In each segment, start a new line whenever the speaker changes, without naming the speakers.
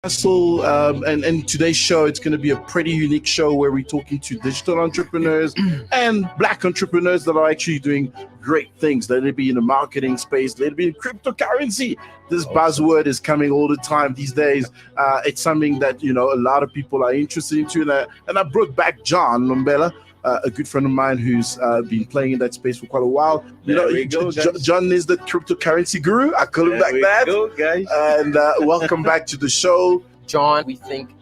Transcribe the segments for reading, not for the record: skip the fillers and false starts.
Hustle, and today's show, it's going to be a pretty unique show where we're talking to digital entrepreneurs and black entrepreneurs that are actually doing great things. Let it be in the marketing space, let it be in cryptocurrency. This buzzword is coming all the time these days. It's something that a lot of people are interested into, and I brought back John Lombela, a good friend of mine who's been playing in that space for quite a while. John is the cryptocurrency guru. I call him like that.
Go, guys.
And welcome back to the show.
John, we think,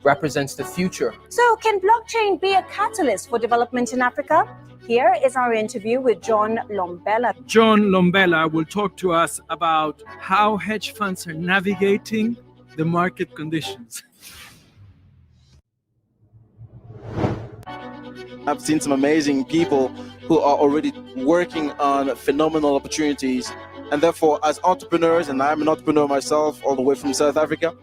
represents the future.
So, can blockchain be a catalyst for development in Africa? Here is our interview with John Lombela.
John Lombela will talk to us about how hedge funds are navigating the market conditions.
I've seen some amazing people who are already working on phenomenal opportunities. And therefore, as entrepreneurs, and I'm an entrepreneur myself, all the way from South Africa,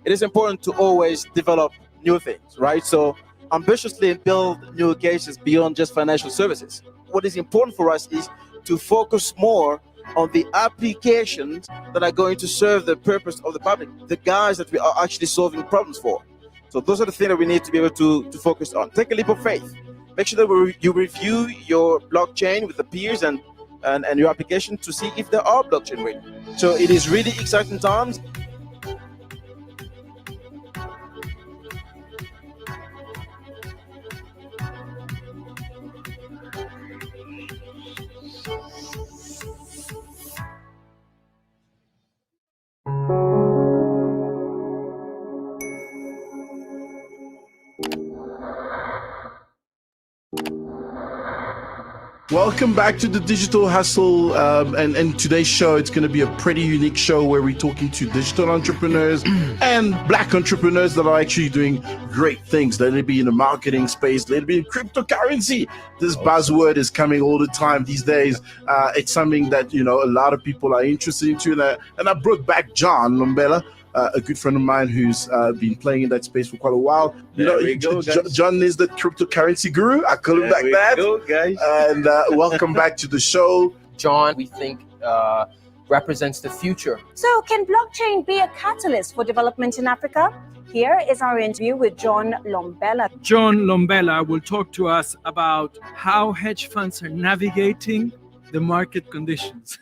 it is important to always develop new things, right? So ambitiously build new cases beyond just financial services. What is important for us is to focus more on the applications that are going to serve the purpose of the public, the guys that we are actually solving problems for. So those are the things that we need to be able to focus on. Take a leap of faith. Make sure that you review your blockchain with the peers and your application to see if they are blockchain ready. So it is really exciting times.
Welcome back to the Digital Hustle, and today's show, it's going to be a pretty unique show where we're talking to digital entrepreneurs and black entrepreneurs that are actually doing great things. Let it be in the marketing space, let it be in cryptocurrency. This buzzword is coming all the time these days. It's something that a lot of people are interested into, and I brought back John Lombela, a good friend of mine who's been playing in that space for quite a while. John is the cryptocurrency guru. I call him like that.
Go, guys.
And welcome back to the show.
John, we think, represents the future.
So, can blockchain be a catalyst for development in Africa? Here is our interview with John Lombela.
John Lombela will talk to us about how hedge funds are navigating the market conditions.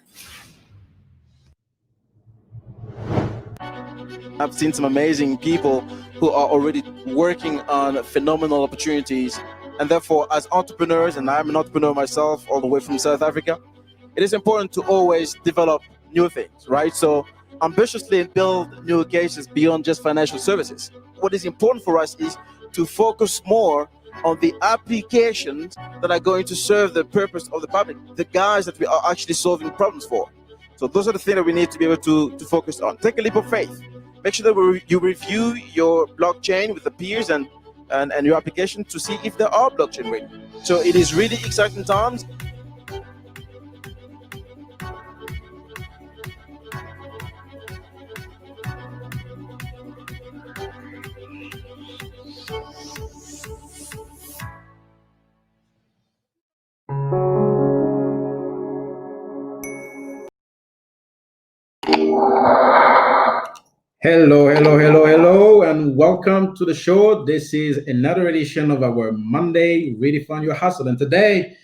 I've seen some amazing people who are already working on phenomenal opportunities. And therefore, as entrepreneurs, and I'm an entrepreneur myself, all the way from South Africa, it is important to always develop new things, right? So ambitiously build new cases beyond just financial services. What is important for us is to focus more on the applications that are going to serve the purpose of the public, the guys that we are actually solving problems for. So those are the things that we need to be able to focus on. Take a leap of faith. Make sure that you review your blockchain with the peers and your application to see if they are blockchain ready. So it is really exciting times.
Hello, and welcome to the show. This is another edition of our Monday Redefine Your Hustle. And today,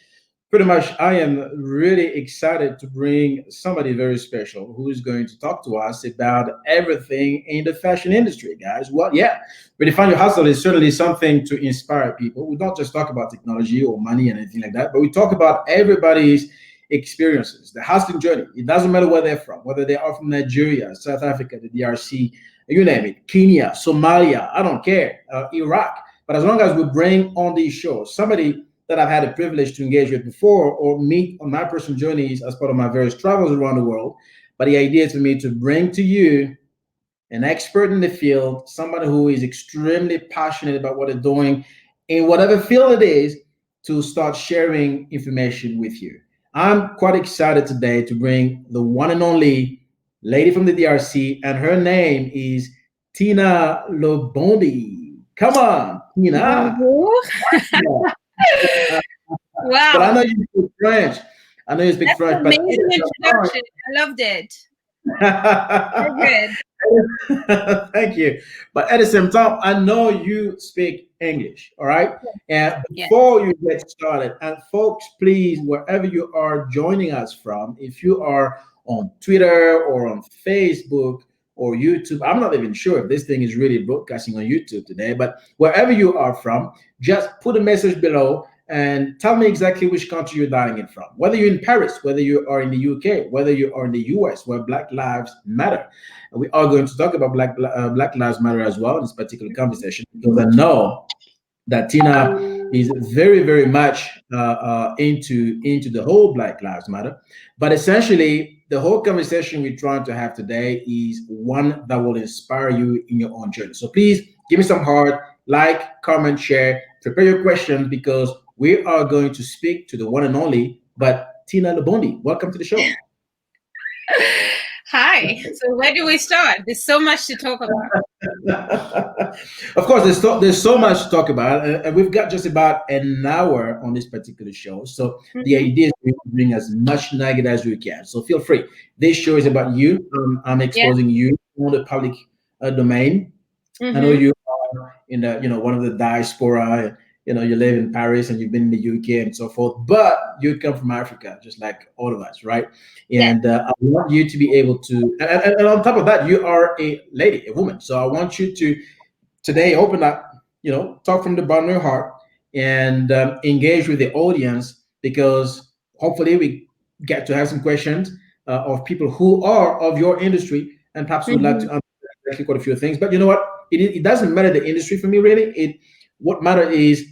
pretty much, I am really excited to bring somebody very special who is going to talk to us about everything in the fashion industry, guys. Well, yeah, Redefine Your Hustle is certainly something to inspire people. We don't just talk about technology or money and anything like that, but we talk about everybody's experiences, the hustling journey. It doesn't matter where they're from, whether they are from Nigeria, South Africa, the DRC, you name it, Kenya, Somalia, I don't care, Iraq. But as long as we bring on these shows somebody that I've had the privilege to engage with before or meet on my personal journeys as part of my various travels around the world, but the idea is for me to bring to you an expert in the field, somebody who is extremely passionate about what they're doing in whatever field it is, to start sharing information with you. I'm quite excited today to bring the one and only lady from the DRC, and her name is Tina Lobondi. Come on, Tina.
Wow.
But I know you speak French. That's
amazing introduction. I loved it. Very good.
Thank you. But at the same time, I know you speak English, all right? And
Yeah.
before you get started, and folks, please, wherever you are joining us from, if you are on Twitter or on Facebook or YouTube, I'm not even sure if this thing is really broadcasting on YouTube today, but wherever you are from, just put a message below and tell me exactly which country you're dialing in from. Whether you're in Paris, whether you are in the UK, whether you are in the US, where Black Lives Matter. And we are going to talk about Black Lives Matter as well in this particular conversation, because I know that Tina is very, very much into the whole Black Lives Matter. But essentially, the whole conversation we're trying to have today is one that will inspire you in your own journey. So please give me some heart, like, comment, share, prepare your questions, because we are going to speak to the one and only, but Tina Lobondi. Welcome to the show.
Hi. So where do we start? There's so much to talk about.
Of course, there's so much to talk about, and we've got just about an hour on this particular show. So the idea is to bring as much nugget as we can. So feel free. This show is about you. I'm exposing you on the public domain. I know you are in the, one of the diaspora. You live in Paris and you've been in the UK and so forth, but you come from Africa, just like all of us, right? And I want you to be able to, and on top of that, you are a lady, a woman. So I want you to today open up, talk from the bottom of your heart and engage with the audience, because hopefully we get to have some questions of people who are of your industry, and perhaps would like to understand quite a few things. But you know what? It doesn't matter the industry for me, really. What matters is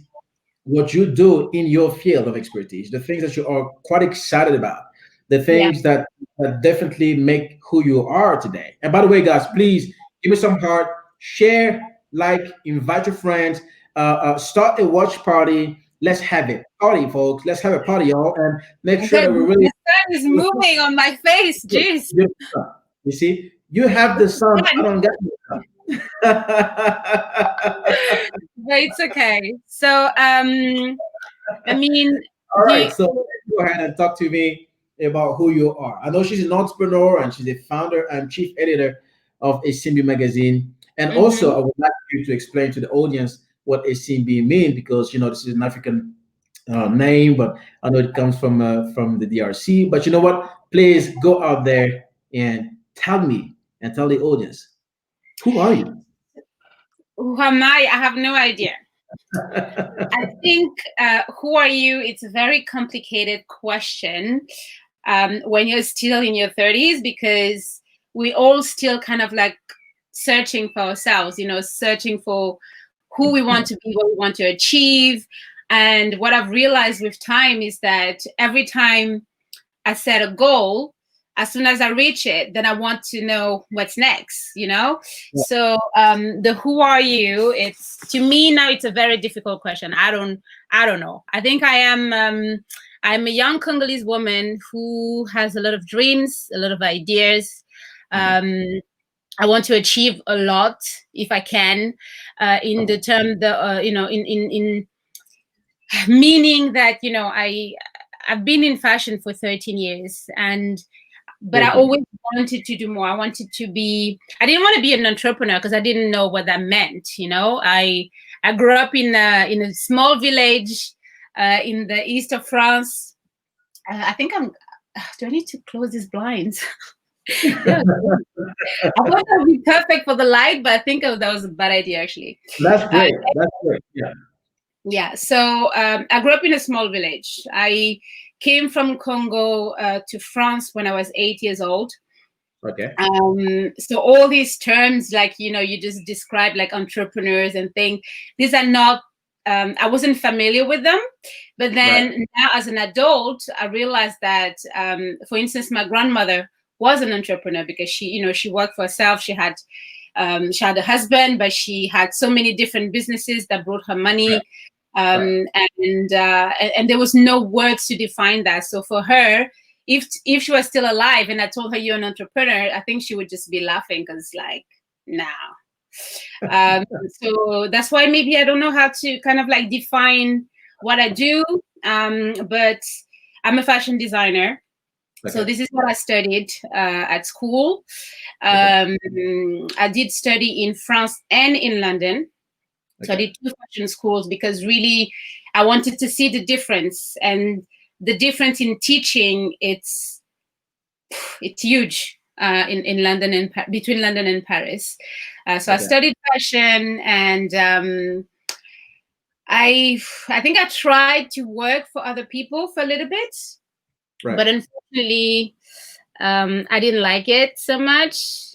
what you do in your field of expertise, the things that you are quite excited about, the things that definitely make who you are today. And by the way, guys, please give me some heart, share, like, invite your friends, start a watch party. Let's have it party, folks. Let's have a party, y'all, and make sure that we really.
The sun is moving on my face. Jeez.
You see, you have the sun. I don't get the sun.
But it's okay. So I mean,
all right, so go ahead and talk to me about who you are. I know she's an entrepreneur and she's a founder and chief editor of Esimbi Magazine. And also, I would like you to explain to the audience what Esimbi means, because this is an African name, but I know it comes from the DRC. But you know what? Please go out there and tell me and tell the audience, who are you?
Who am I? I have no idea. I think who are you? It's a very complicated question when you're still in your 30s, because we all still kind of like searching for ourselves, searching for who we want to be, what we want to achieve. And what I've realized with time is that every time I set a goal, as soon as I reach it, then I want to know what's next, So the who are you? It's, to me now, it's a very difficult question. I don't know. I think I'm a young Congolese woman who has a lot of dreams, a lot of ideas. I want to achieve a lot if I can, in the term, in meaning that, I've been in fashion for 13 years, but I always wanted to do more. I didn't want to be an entrepreneur because I didn't know what that meant. I grew up in a small village in the east of France. I think do I need to close these blinds? I thought that would be perfect for the light, but I think that was a bad idea, actually.
That's great. That's great. Yeah.
Yeah. So I grew up in a small village. I came from Congo to France when I was 8 years old.
Okay.
So all these terms, like, you just described, like entrepreneurs and things, these are not, I wasn't familiar with them. But then now as an adult, I realized that, for instance, my grandmother was an entrepreneur because she worked for herself. She had a husband, but she had so many different businesses that brought her money. And there was no words to define that. So for her, if she was still alive and I told her you're an entrepreneur, I think she would just be laughing, because like, nah. So that's why maybe I don't know how to kind of like define what I do. But I'm a fashion designer. So this is what I studied at school. I did study in France and in London. So I did 2 fashion schools because really I wanted to see the difference, and the difference in teaching, it's huge in London and between London and Paris. So I studied fashion, and I think I tried to work for other people for a little bit, but unfortunately, I didn't like it so much.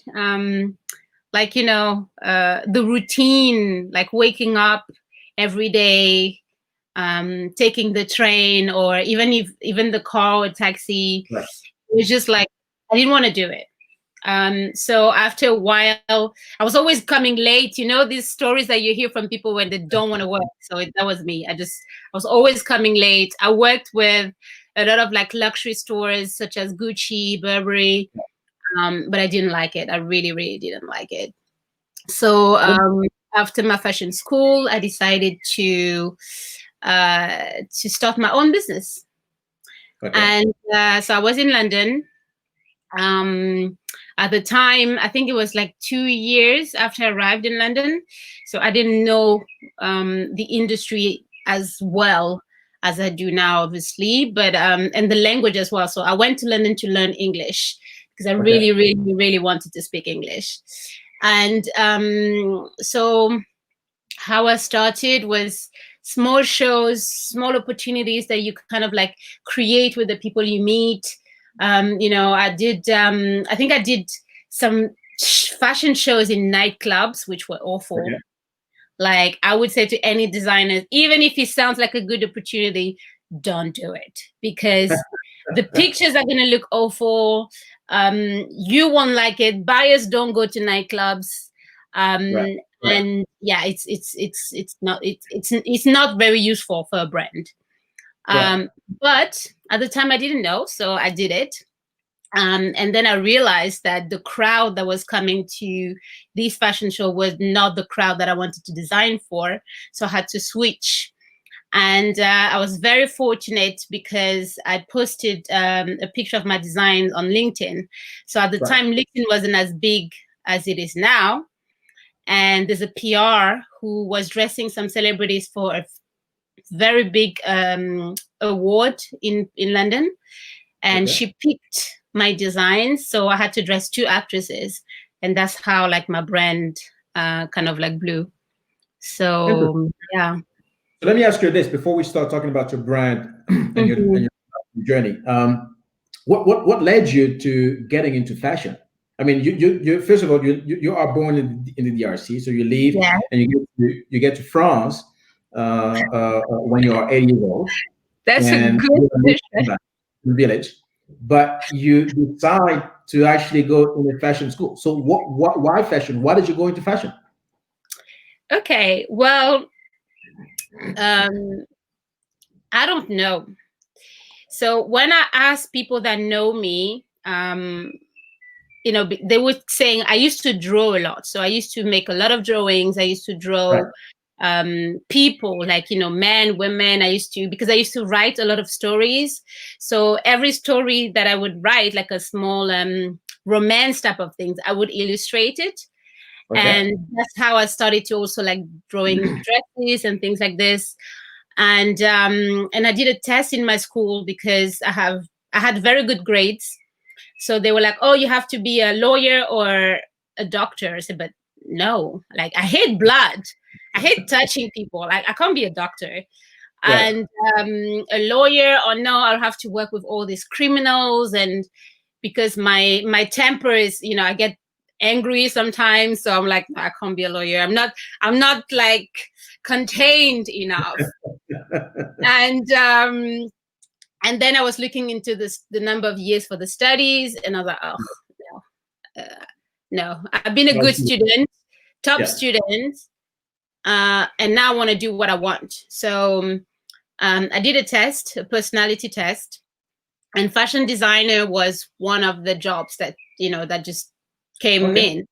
Like, you know, the routine, like waking up every day, taking the train, or even the car or taxi, it was just like, I didn't want to do it. So after a while, I was always coming late, you know, these stories that you hear from people when they don't want to work. So that was me. I was always coming late. I worked with a lot of like luxury stores such as Gucci, Burberry, but I didn't like it. I really, really didn't like it. So after my fashion school, I decided to start my own business. And so I was in London. At the time, I think it was like 2 years after I arrived in London. So I didn't know the industry as well as I do now, obviously, but and the language as well. So I went to London to learn English because I really, really, really wanted to speak English. And so how I started was small shows, small opportunities that you kind of like create with the people you meet. You know, I think I did some fashion shows in nightclubs, which were awful. Like, I would say to any designer, even if it sounds like a good opportunity, don't do it, because the pictures are going to look awful. You won't like it. Buyers don't go to nightclubs. And yeah, it's not very useful for a brand. But at the time I didn't know, so I did it. And then I realized that the crowd that was coming to this fashion show was not the crowd that I wanted to design for. So I had to switch. And I was very fortunate because I posted a picture of my designs on LinkedIn. So at the time, LinkedIn wasn't as big as it is now. And there's a PR who was dressing some celebrities for a very big award in London. And she picked my designs. So I had to dress 2 actresses. And that's how like my brand kind of like blew. So, yeah.
So let me ask you this before we start talking about your brand and your journey. What led you to getting into fashion? I mean, you first of all, you are born in the DRC, so you leave and you get to France when you are 8 years old.
That's a good
village, but you decide to actually go in a fashion school. So why fashion? Why did you go into fashion?
Okay, well, I don't know. So when I ask people that know me, you know, they were saying I used to draw a lot. So I used to make a lot of drawings. I used to draw people, like, you know, men, women. Because I used to write a lot of stories. So every story that I would write, like a small romance type of things, I would illustrate it. And that's how I started to also like drawing dresses and things like this. And I did a test in my school because I had very good grades. So they were like, oh, you have to be a lawyer or a doctor. I said, but no, like, I hate blood. I hate touching people. Like, I can't be a doctor. And a lawyer, or no, I'll have to work with all these criminals. And because my temper is, you know, I get angry sometimes. So I'm like, I can't be a lawyer. I'm not like containned enough. And then I was looking into the number of years for the studies, and I was like, oh, no. I've been a good student, top student, and now I want to do what I want. So I did a personality test, and fashion designer was one of the jobs that, you know, that just came in.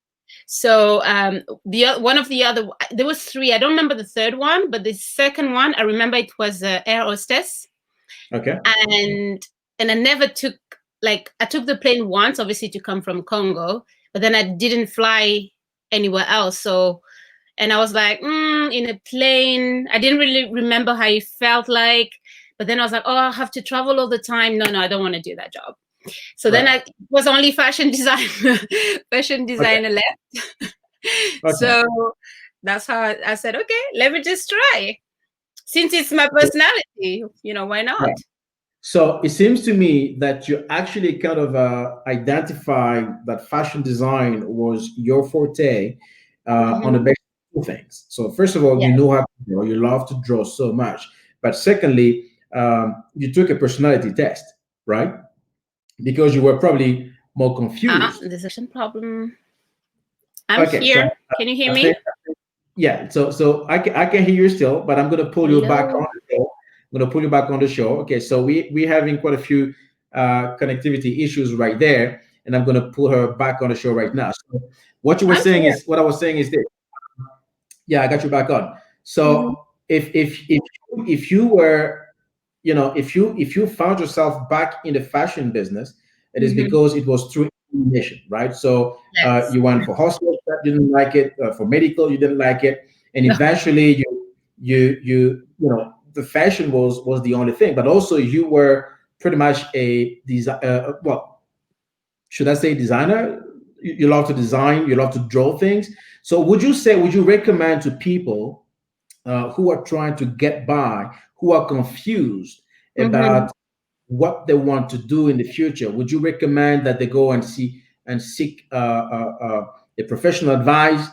So one of the other, there was 3. I don't remember the third one, but the second one, I remember it was air hostess. And I never took like I took the plane once, obviously to come from Congo, but then I didn't fly anywhere else. So, and I was like, in a plane, I didn't really remember how it felt like. But then I was like, oh, I have to travel all the time. No, I don't want to do that job. So then I was only fashion designer left. So that's how I said, okay, let me just try. Since it's my personality, why not?
Right. So it seems to me that you actually kind of identified that fashion design was your forte on the basis of two things. So first of all, you know how to draw. You love to draw so much. But secondly, you took a personality test, right? Because you were probably more confused.
There's a problem. I'm here.
So,
can you hear me?
Yeah. So I can hear you still, but I'm going to pull you back on the show. I'm going to pull you back on the show. Okay. So we're having quite a few connectivity issues right there, and I'm going to pull her back on the show right now. So what I was saying is this. Yeah, I got you back on. So if you were, if you found yourself back in the fashion business, it is because it was through mission, right? So you went for hospital, you didn't like it. For medical, you didn't like it, and eventually the fashion was the only thing. But also you were pretty much a well, should I say designer? You love to design, you love to draw things. So would you recommend to people who are trying to get by, who are confused about what they want to do in the future, would you recommend that they go and seek a professional advice,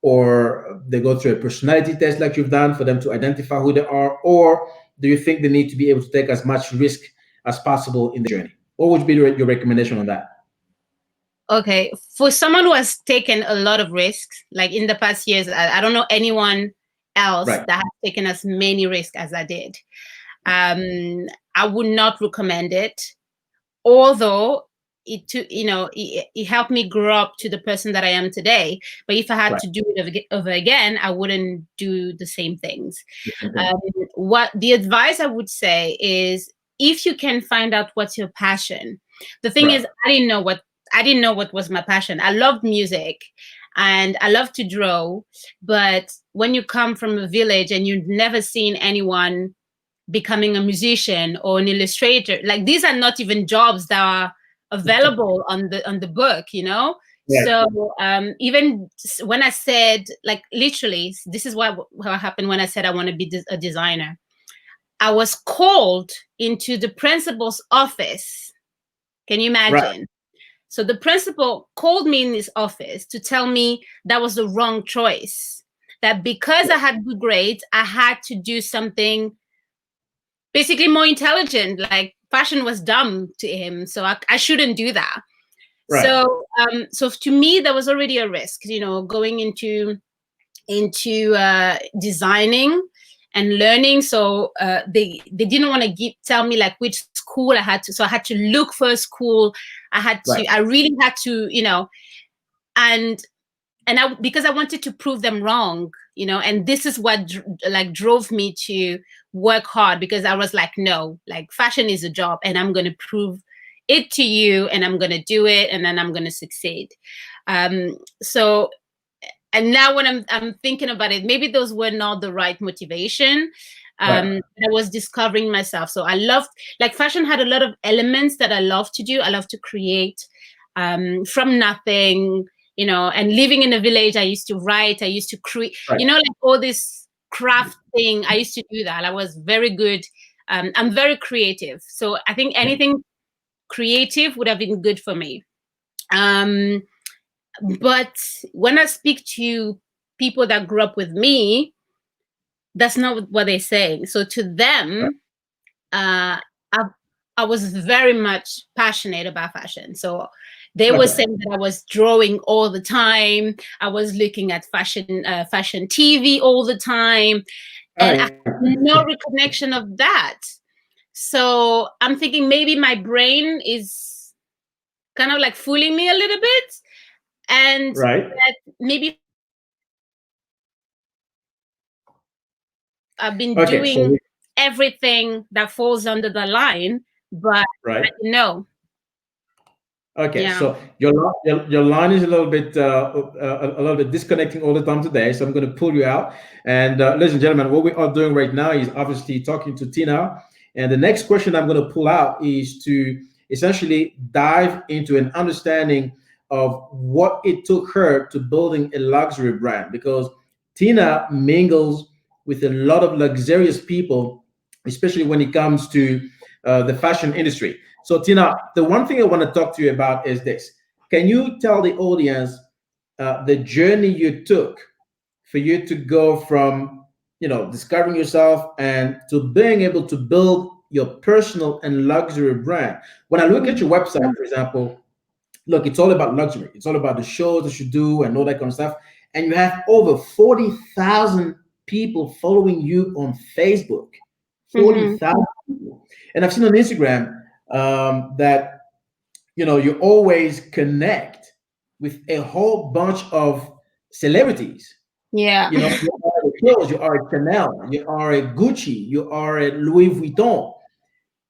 or they go through a personality test like you've done for them to identify who they are, or do you think they need to be able to take as much risk as possible in the journey? What would be your recommendation on that?
Okay, for someone who has taken a lot of risks, like in the past years, I don't know anyone else that has taken as many risks as I did. I would not recommend it, although it helped me grow up to the person that I am today. But if I had to do it over again, I wouldn't do the same things. What the advice I would say is, if you can find out what's your passion. The thing is, I didn't know what was my passion. I loved music and I love to draw, but when you come from a village and you've never seen anyone becoming a musician or an illustrator, like these are not even jobs that are available on the book, So even when I said, like, literally, this is what happened when I said I want to be a designer. I was called into the principal's office. Can you imagine? So the principal called me in his office to tell me that was the wrong choice, that because I had good grades, I had to do something basically more intelligent. Like fashion was dumb to him, so I shouldn't do that. So to me, there was already a risk, going into designing and learning. So they didn't want to tell me like which school I had to. So I had to look for a school. I really had to, and because I wanted to prove them wrong, and this is what drove me to work hard, because I was like, no, like fashion is a job and I'm going to prove it to you, and I'm going to do it, and then I'm going to succeed. So, and now when I'm thinking about it, maybe those were not the right motivation. I was discovering myself. So I loved, like, fashion had a lot of elements that I love to do. I love to create from nothing, and living in a village, I used to write, I used to create, like all this craft thing. I used to do that. I was very good. I'm very creative. So I think anything creative would have been good for me. But when I speak to people that grew up with me, that's not what they're saying. So to them, I was very much passionate about fashion. So they were saying that I was drawing all the time. I was looking at fashion TV all the time, and I had no recollection of that. So I'm thinking maybe my brain is kind of like fooling me a little bit, and that maybe I've been doing everything that falls under the line, but I know.
Okay,
Yeah.
so your line is a little bit disconnecting all the time today. So I'm going to pull you out. And ladies and gentlemen, what we are doing right now is obviously talking to Tina. And the next question I'm going to pull out is to essentially dive into an understanding of what it took her to building a luxury brand, because Tina mingles with a lot of luxurious people, especially when it comes to the fashion industry. So, Tina, the one thing I want to talk to you about is this. Can you tell the audience the journey you took for you to go from, discovering yourself and to being able to build your personal and luxury brand? When I look at your website, for example, look, it's all about luxury. It's all about the shows that you do and all that kind of stuff. And you have over 40,000 people following you on Facebook.
Mhm.
40,000 people. And I've seen on Instagram that you always connect with a whole bunch of celebrities.
Yeah.
You are a clothes, you are a Chanel, you are a Gucci, you are a Louis Vuitton.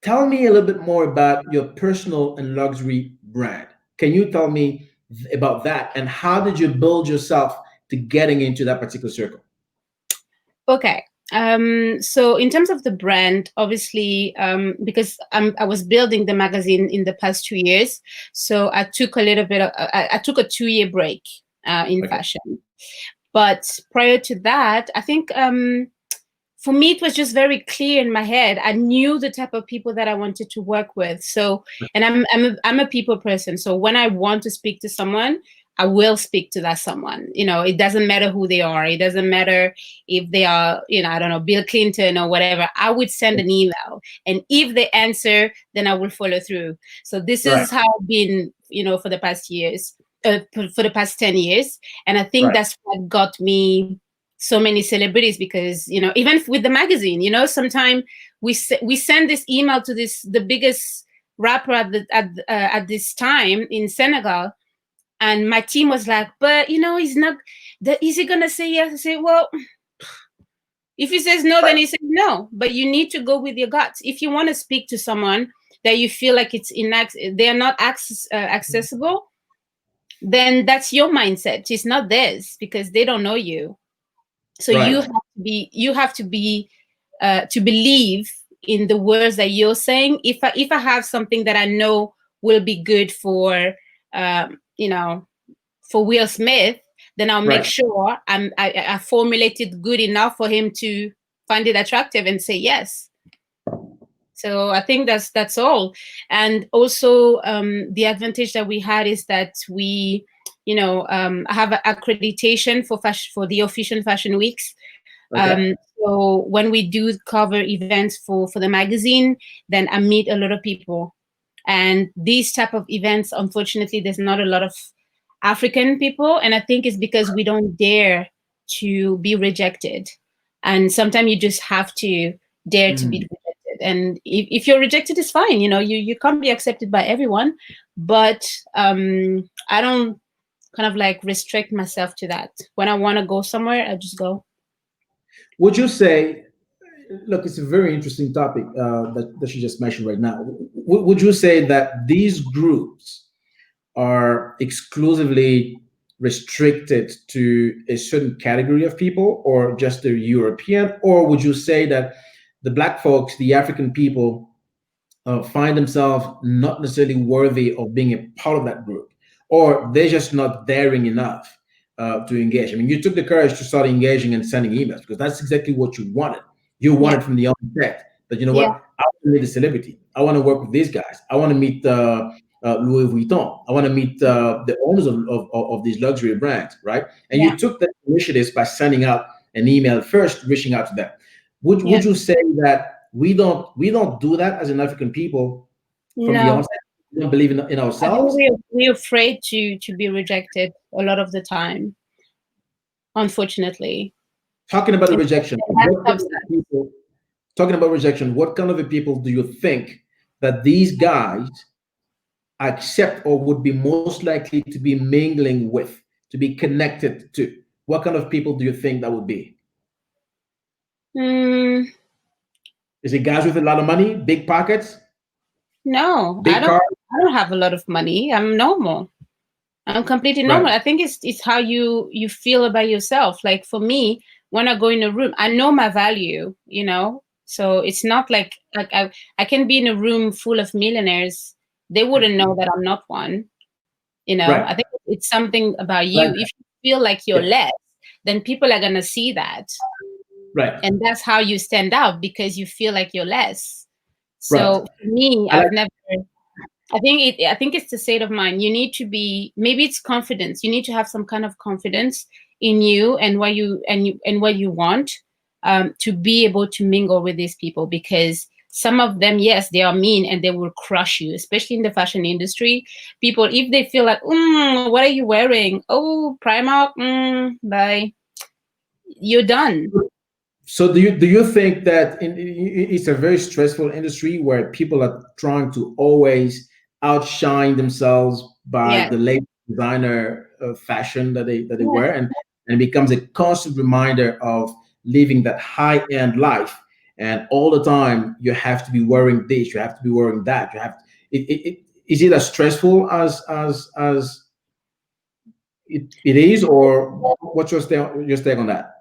Tell me a little bit more about your personal and luxury brand. Can you tell me about that, and how did you build yourself to getting into that particular circle?
Okay. So in terms of the brand, obviously, because I was building the magazine in the past 2 years, so I took a little bit of, I took a 2-year break in
Okay.
fashion. But prior to that, I think for me, it was just very clear in my head. I knew the type of people that I wanted to work with. So, and I'm a people person. So when I want to speak to someone, I will speak to that someone. It doesn't matter who they are. It doesn't matter if they are, I don't know, Bill Clinton or whatever. I would send an email, and if they answer, then I will follow through. So this
Right.
is how I've been, for the past years, for the past 10 years. And I think
Right.
that's what got me so many celebrities, because even with the magazine, sometimes we send this email to the biggest rapper at this time in Senegal, and my team was like, but he's not, is he gonna say yes? I say, well, if he says no, then he says no, but you need to go with your guts. If you want to speak to someone that you feel like they're not accessible, then that's your mindset. It's not theirs, because they don't know you. So
Right.
you have to be to believe in the words that you're saying. If I have something that I know will be good for for Will Smith, then I'll make
Right.
sure I formulate it good enough for him to find it attractive and say yes. So I think that's all. And also the advantage that we had is that we have accreditation for the official fashion weeks.
Okay.
So when we do cover events for the magazine, then I meet a lot of people. And these type of events, unfortunately, there's not a lot of African people. And I think it's because we don't dare to be rejected. And sometimes you just have to dare to be rejected. And if you're rejected, it's fine. You can't be accepted by everyone. But I don't kind of like restrict myself to that. When I want to go somewhere, I just go.
Would you say, look, it's a very interesting topic that you just mentioned right now. Would you say that these groups are exclusively restricted to a certain category of people, or just the European? Or would you say that the Black folks, the African people, find themselves not necessarily worthy of being a part of that group, or they're just not daring enough to engage? I mean, you took the courage to start engaging and sending emails because that's exactly what you wanted. You wanted from the onset that, you know what, I want to meet a celebrity. I want to work with these guys. I want to meet Louis Vuitton. I want to meet the owners of these luxury brands, right? And you took that initiative by sending out an email first, reaching out to them. Would you say that we don't do that as an African people from the
No.
onset? We don't believe in
I think
ourselves.
we're afraid to be rejected a lot of the time, unfortunately.
Talking about the rejection, what kind of a people do you think that these guys accept or would be most likely to be mingling with, to be connected to? What kind of people do you think that would be?
Mm,
Is it guys with a lot of money, big pockets,
no,
big cars?
I don't have a lot of money. I'm normal. I'm completely normal. I think it's how you feel about yourself. Like for me, when I go in a room, I know my value, you know. So it's not like I can be in a room full of millionaires. They wouldn't know that I'm not one. You know, I think it's something about you. If you feel like you're less, then people are gonna see that.
Right.
And that's how you stand out, because you feel like you're less. So for me, I think it's the state of mind. You need to be, maybe it's confidence. You need to have some kind of confidence in you and what you want, to be able to mingle with these people, because some of them, yes, they are mean and they will crush you, especially in the fashion industry. People, if they feel like, what are you wearing? Oh, Primark, bye. You're done.
So do you think that it's a very stressful industry where people are trying to always outshine themselves by the latest designer fashion that they wear, and it becomes a constant reminder of living that high-end life, and all the time you have to be wearing this, you have to be wearing that, you have to, is it as stressful as it is, or what's your take on that?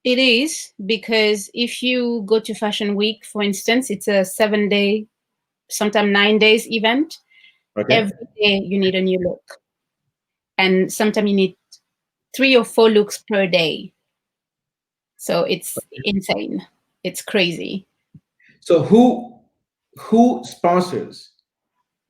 It is, because if you go to Fashion Week, for instance, it's a 7-day, sometimes 9 days event. Every day you need a new look. And sometimes you need 3 or 4 looks per day. So it's insane. It's crazy.
So who sponsors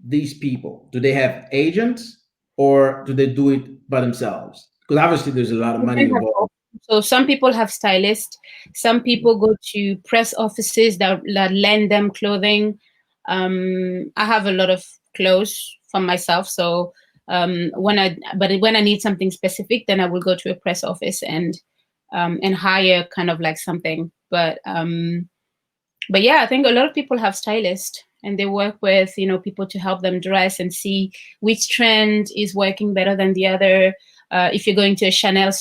these people? Do they have agents, or do they do it by themselves? Because obviously there's a lot of money involved.
So some people have stylists. Some people go to press offices that lend them clothing. I have a lot of clothes for myself. So when I need something specific, then I will go to a press office and hire kind of like something. But yeah, I think a lot of people have stylists, and they work with, you know, people to help them dress and see which trend is working better than the other. If you're going to a Chanel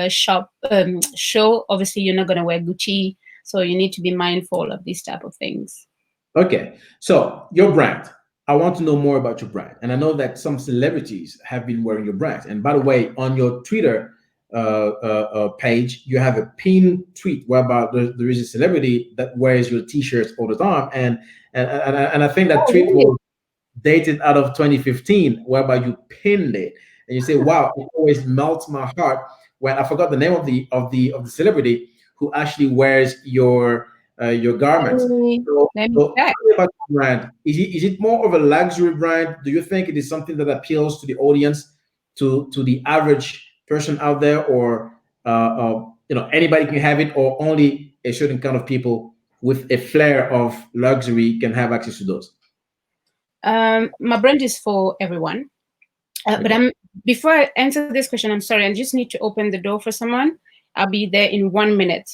show, obviously you're not going to wear Gucci, so you need to be mindful of these type of things.
Okay, so your brand. I want to know more about your brand, and I know that some celebrities have been wearing your brand. And by the way, on your Twitter page, you have a pinned tweet whereby there is a celebrity that wears your T-shirts all the time, and I think that tweet was dated out of 2015, whereby you pinned it, and you say, "Wow, it always melts my heart when," I forgot the name of the celebrity who actually wears your garments. So tell me about the brand. Is it more of a luxury brand? Do you think it is something that appeals to the audience, to the average person out there, or anybody can have it, or only a certain kind of people with a flair of luxury can have access to those?
My brand is for everyone. But before I answer this question, I'm sorry, I just need to open the door for someone. I'll be there in 1 minute.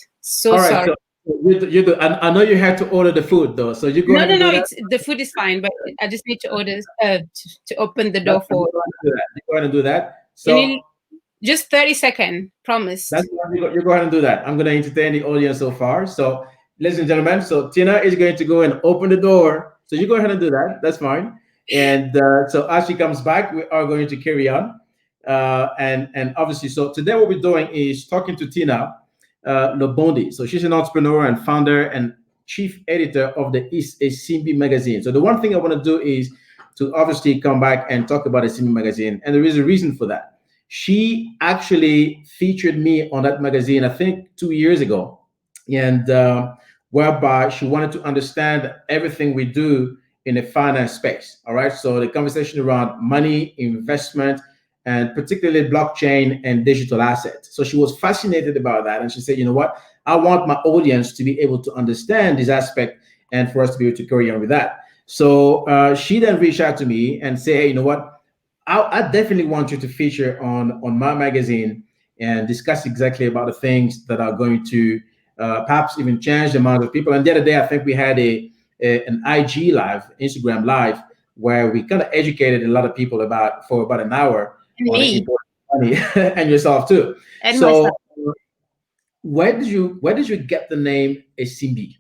All right, sorry.
So you do. I know you had to order the food though, so you go ahead and do that.
The food is fine, but I just need to order to open the door for.
You go ahead and do that. So
just 30 seconds, promise.
You go ahead and do that. I'm going to entertain the audience so far. So, ladies and gentlemen, so Tina is going to go and open the door. So you go ahead and do that. That's fine. And so as she comes back, we are going to carry on. And obviously, so today what we're doing is talking to Tina Lobondi. So she's an entrepreneur and founder and chief editor of the Esimbi Magazine. So the one thing I want to do is to obviously come back and talk about Esimbi Magazine. And there is a reason for that. She actually featured me on that magazine, I think 2 years ago, and whereby she wanted to understand everything we do in the finance space. All right. So the conversation around money, investment, and particularly blockchain and digital assets. So she was fascinated about that. And she said, you know what, I want my audience to be able to understand this aspect and for us to be able to carry on with that. So she then reached out to me and said, hey, you know what, I definitely want you to feature on my magazine and discuss exactly about the things that are going to perhaps even change the amount of people. And the other day, I think we had an IG live, Instagram live, where we kind of educated a lot of people for about an hour on the important money and yourself too. And so where did you get the name Esimbi?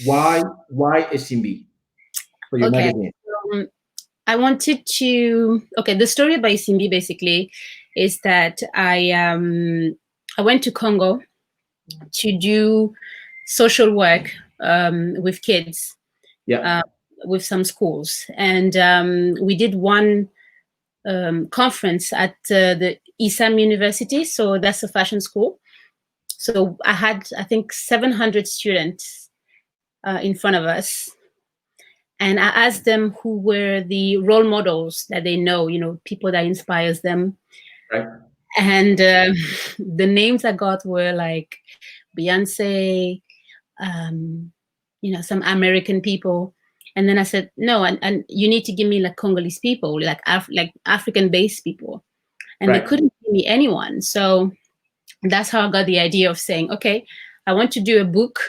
Why Esimbi for your magazine?
I wanted to. Okay, the story about Esimbi basically is that I went to Congo to do social work with kids,
Yeah.
with some schools, and we did one conference at the Esimbi University. So that's a fashion school. So I had, I think, 700 students in front of us. And I asked them who were the role models that they know, people that inspires them.
Right.
And the names I got were like Beyonce, some American people. And then I said, no, and you need to give me like Congolese people, like African-based people. And they couldn't give me anyone. So that's how I got the idea of saying, okay, I want to do a book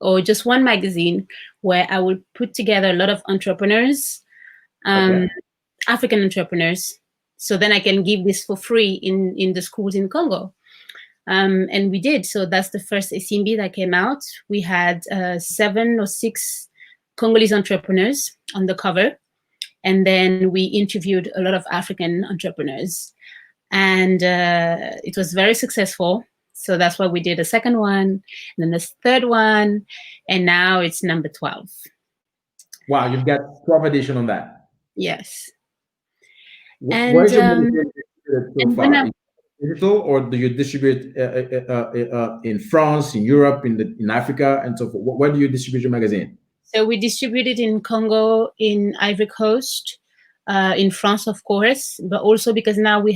or just one magazine where I will put together a lot of entrepreneurs, African entrepreneurs, so then I can give this for free in the schools in Congo. And we did. So that's the first Esimbi that came out. We had 7 or 6 Congolese entrepreneurs on the cover. And then we interviewed a lot of African entrepreneurs. And it was very successful. So that's why we did a second one, and then the third one, and now it's number 12.
Wow, you've got 12 edition on that.
Yes.
Where's your magazine so far? Digital, or do you distribute in France, in Europe, in Africa, and so forth? Where do you distribute your magazine?
So we distribute it in Congo, in Ivory Coast, in France, of course, but also because now we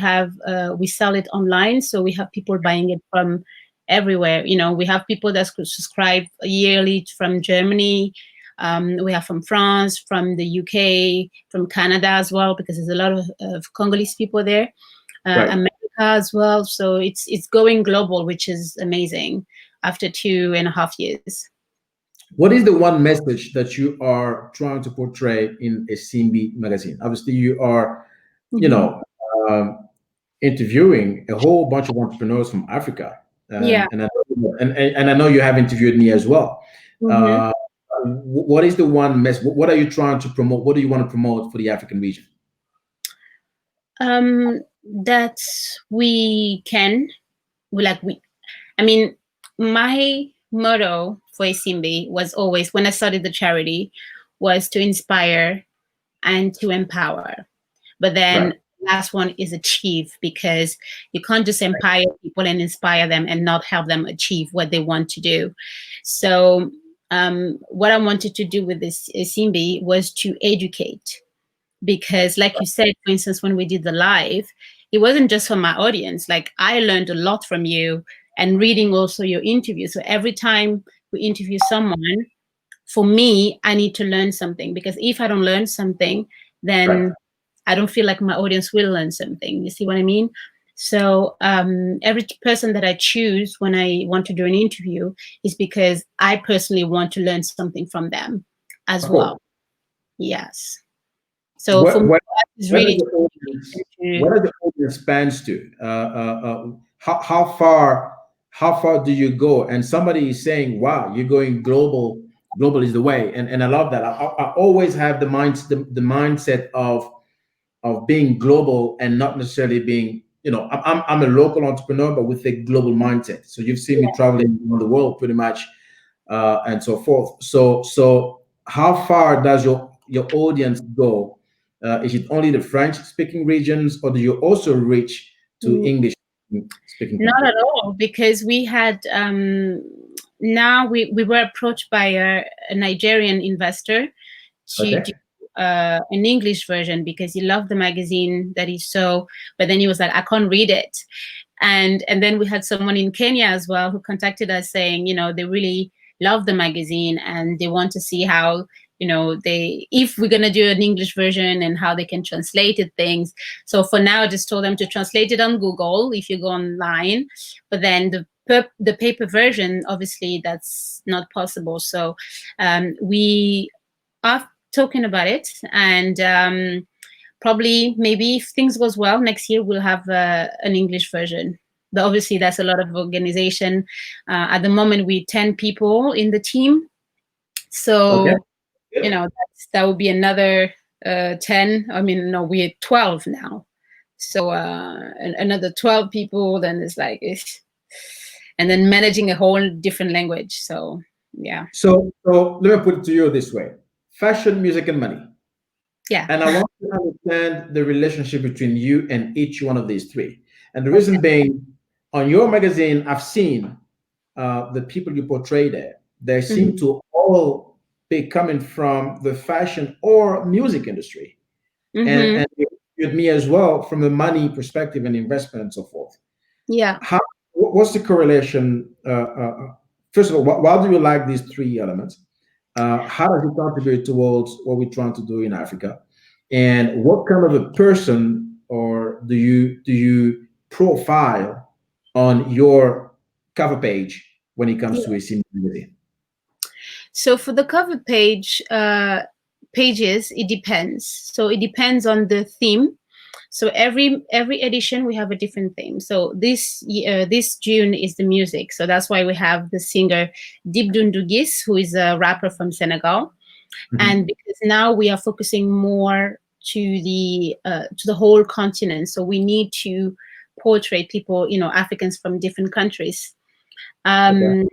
sell it online, so we have people buying it from everywhere. We have people that subscribe yearly from Germany. We have from France, from the UK, from Canada as well, because there's a lot of Congolese people there. America as well. So it's going global, which is amazing after 2.5 years.
What is the one message that you are trying to portray in Esimbi Magazine? Obviously, you are, interviewing a whole bunch of entrepreneurs from Africa. And I know you have interviewed me as well. What is the one message? What are you trying to promote? What do you want to promote for the African region?
That my motto for Esimbi was always, when I started the charity, was to inspire and to empower. But then last one is achieve, because you can't just empower people and inspire them and not help them achieve what they want to do. So what I wanted to do with this Esimbi was to educate, because like you said, for instance, when we did the live, it wasn't just for my audience. Like, I learned a lot from you, and reading also your interview. So every time we interview someone, for me, I need to learn something, because if I don't learn something, then I don't feel like my audience will learn something. You see what I mean? So every person that I choose when I want to do an interview is because I personally want to learn something from them as well. Yes. So for me, it's really
what are the audience spans to? How far do you go? And somebody is saying, "Wow, you're going global. Global is the way." And I love that. I always have the mindset of being global and not necessarily being, I'm a local entrepreneur, but with a global mindset. So you've seen me traveling around the world pretty much, and so forth. So how far does your audience go? Is it only the French-speaking regions, or do you also reach to English-speaking?
Not at all, because we had now we were approached by a Nigerian investor to do an English version, because he loved the magazine that he saw, but then he was like, I can't read it. And then we had someone in Kenya as well who contacted us saying, they really love the magazine and they want to see how, if we're going to do an English version and how they can translate it, things. So for now, I just told them to translate it on Google if you go online, but then the paper version, obviously that's not possible. So we are talking about it, and probably, maybe if things goes well, next year we'll have an English version. But obviously that's a lot of organization. At the moment, we're 10 people in the team. So, that would be another 10. I mean, no, we're 12 now. So another 12 people, then it's like, and then managing a whole different language. So yeah.
So let me put it to you this way: fashion, music, and money.
Yeah.
And I want to understand the relationship between you and each one of these three. And the reason being, on your magazine, I've seen the people you portray there. They seem to all be coming from the fashion or music industry, and with me as well from the money perspective and investment and so forth.
Yeah.
What's the correlation? First of all, why do you like these three elements? How does it contribute towards what we're trying to do in Africa? And what kind of a person or do you profile on your cover page when it comes to Esimbi Magazine?
So for the cover page, pages, it depends. So it depends on the theme. So every edition we have a different theme. So this June is the music. So that's why we have the singer Dip Doundou Guiss, who is a rapper from Senegal. And because now we are focusing more to the whole continent, so we need to portray people, Africans from different countries. And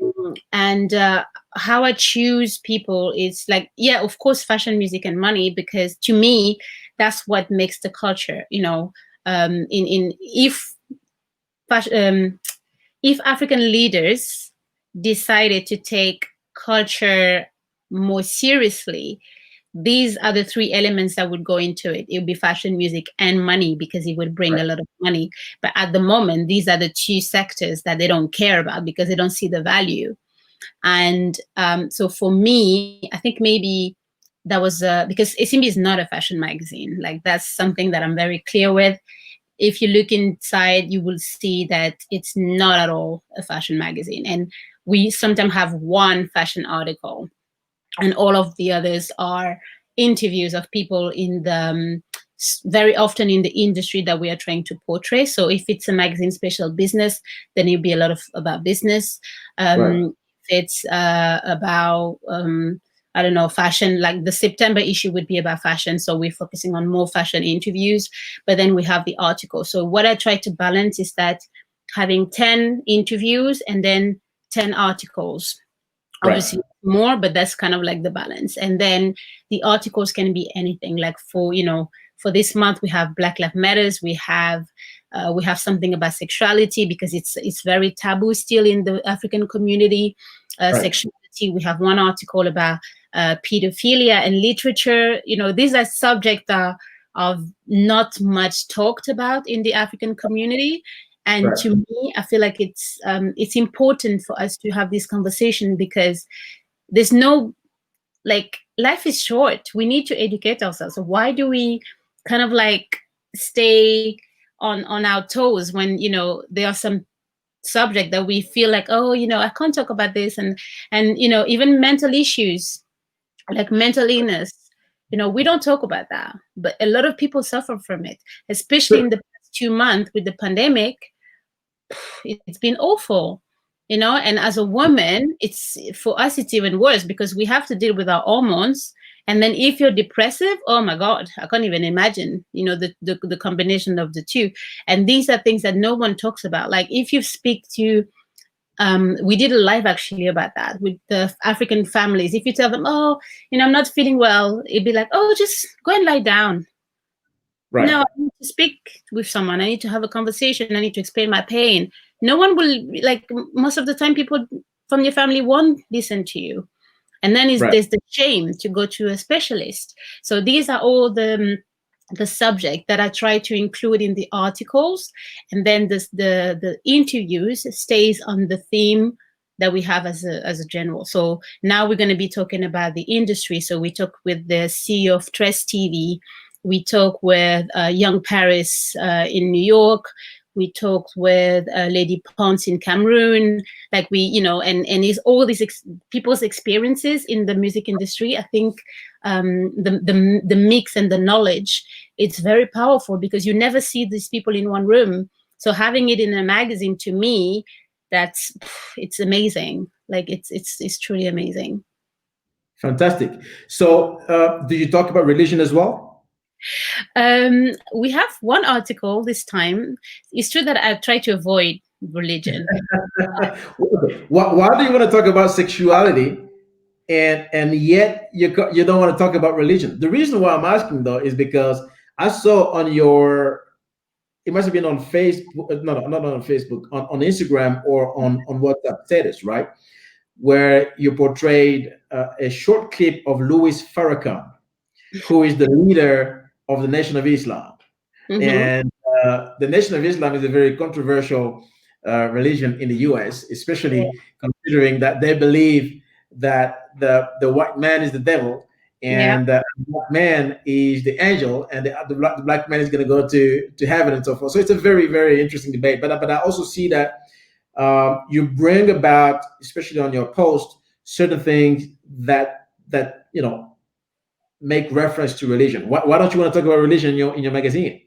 how I choose people is like, yeah, of course, fashion, music, and money, because to me, that's what makes the culture. If African leaders decided to take culture more seriously, these are the three elements that would go into it. It would be fashion, music, and money, because it would bring a lot of money. But at the moment, these are the two sectors that they don't care about because they don't see the value. And so for me, I think maybe that was because Esimbi is not a fashion magazine. Like, that's something that I'm very clear with. If you look inside, you will see that it's not at all a fashion magazine. And we sometimes have one fashion article, and all of the others are interviews of people in the very often in the industry that we are trying to portray. So if it's a magazine special business, then it'll be a lot of about business. If it's about I don't know, fashion, like the September issue would be about fashion, so we're focusing on more fashion interviews, but then we have the article. So what I try to balance is that having 10 interviews and then 10 articles. Obviously more, but that's kind of like the balance. And then the articles can be anything. Like for this month we have Black Lives Matters. We have something about sexuality, because it's very taboo still in the African community. Sexuality. We have one article about pedophilia and literature. These are subjects that are not much talked about in the African community. And to me, I feel like it's important for us to have this conversation, because there's no, like, life is short. We need to educate ourselves. So why do we kind of like stay on our toes when, there are some subject that we feel like, oh, I can't talk about this. And even mental issues, like mental illness, we don't talk about that. But a lot of people suffer from it, especially in the past 2 months with the pandemic. It's been awful, and as a woman, for us it's even worse, because we have to deal with our hormones. And then if you're depressive, oh my God, I can't even imagine, the combination of the two. And these are things that no one talks about. Like, if you speak to we did a live actually about that with the African families. If you tell them, oh, I'm not feeling well, it'd be like, oh, just go and lie down. No, I need to speak with someone. I need to have a conversation. I need to explain my pain. No one will, like, most of the time, people from your family won't listen to you. And then there's the shame to go to a specialist. So these are all the subject that I try to include in the articles. And then the interviews stays on the theme that we have as a general. So now we're going to be talking about the industry. So we talk with the CEO of Tress TV. We talk with Young Paris in New York. We talked with Lady Ponce in Cameroon. Like and it's all these people's experiences in the music industry. I think the mix and the knowledge, it's very powerful, because you never see these people in one room. So having it in a magazine, to me, it's amazing. Like, it's truly amazing.
Fantastic. So do you talk about religion as well?
We have one article this time. It's true that I've tried to avoid religion.
Why do you want to talk about sexuality, and yet you don't want to talk about religion? The reason why I'm asking though is because I saw on your, it must have been on Facebook, not on Facebook, on Instagram or on WhatsApp status, right? Where you portrayed a short clip of Louis Farrakhan, who is the leader of the Nation of Islam.
Mhm.
And the Nation of Islam is a very controversial religion in the US, especially considering that they believe that the white man is the devil and the black man is the angel, and the black man is going to go to heaven and so forth. So it's a very, very interesting debate. But I also see that you bring about, especially on your post, certain things that make reference to religion. Why don't you want to talk about religion in your magazine?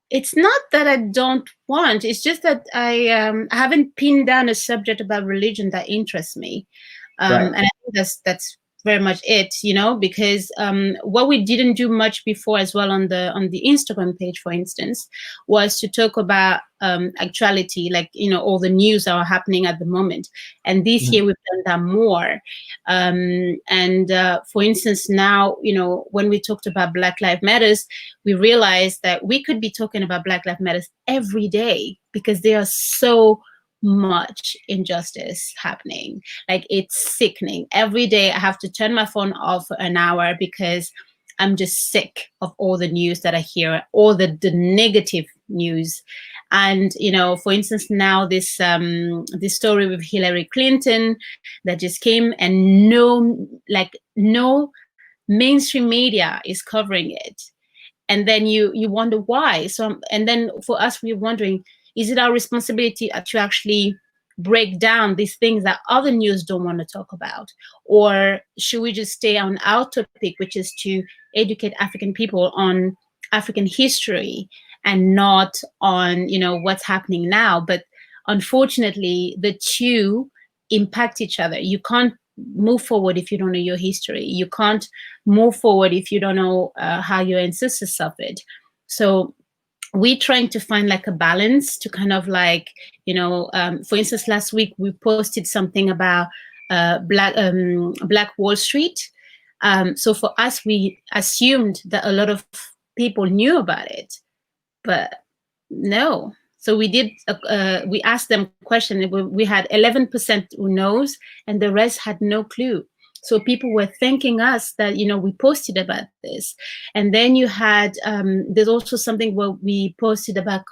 It's not that I don't want. It's just that I haven't pinned down a subject about religion that interests me,
Right.
and I think that's very much it. Because what we didn't do much before as well on the Instagram page, for instance, was to talk about actuality, like all the news that are happening at the moment. And this year we've done that more. And for instance, now when we talked about Black Lives Matters, we realized that we could be talking about Black Lives Matters every day because there are so much injustice happening. Like, it's sickening. Every day I have to turn my phone off for an hour because I'm just sick of all the news that I hear, all the negative news. And for instance, now this story with Hillary Clinton that just came, and no mainstream media is covering it. And then you wonder why. So and then for us, we're wondering, is it our responsibility to actually break down these things that other news don't want to talk about? Or should we just stay on our topic, which is to educate African people on African history and not on, what's happening now? But unfortunately, the two impact each other. You can't move forward if you don't know your history. You can't move forward if you don't know how your ancestors suffered. So we're trying to find like a balance to kind of for instance, last week we posted something about Black Wall Street. So for us, we assumed that a lot of people knew about it, but no. So we did. We asked them a question. We had 11% who knows, and the rest had no clue. So people were thanking us that we posted about this. And then you had there's also something where we posted about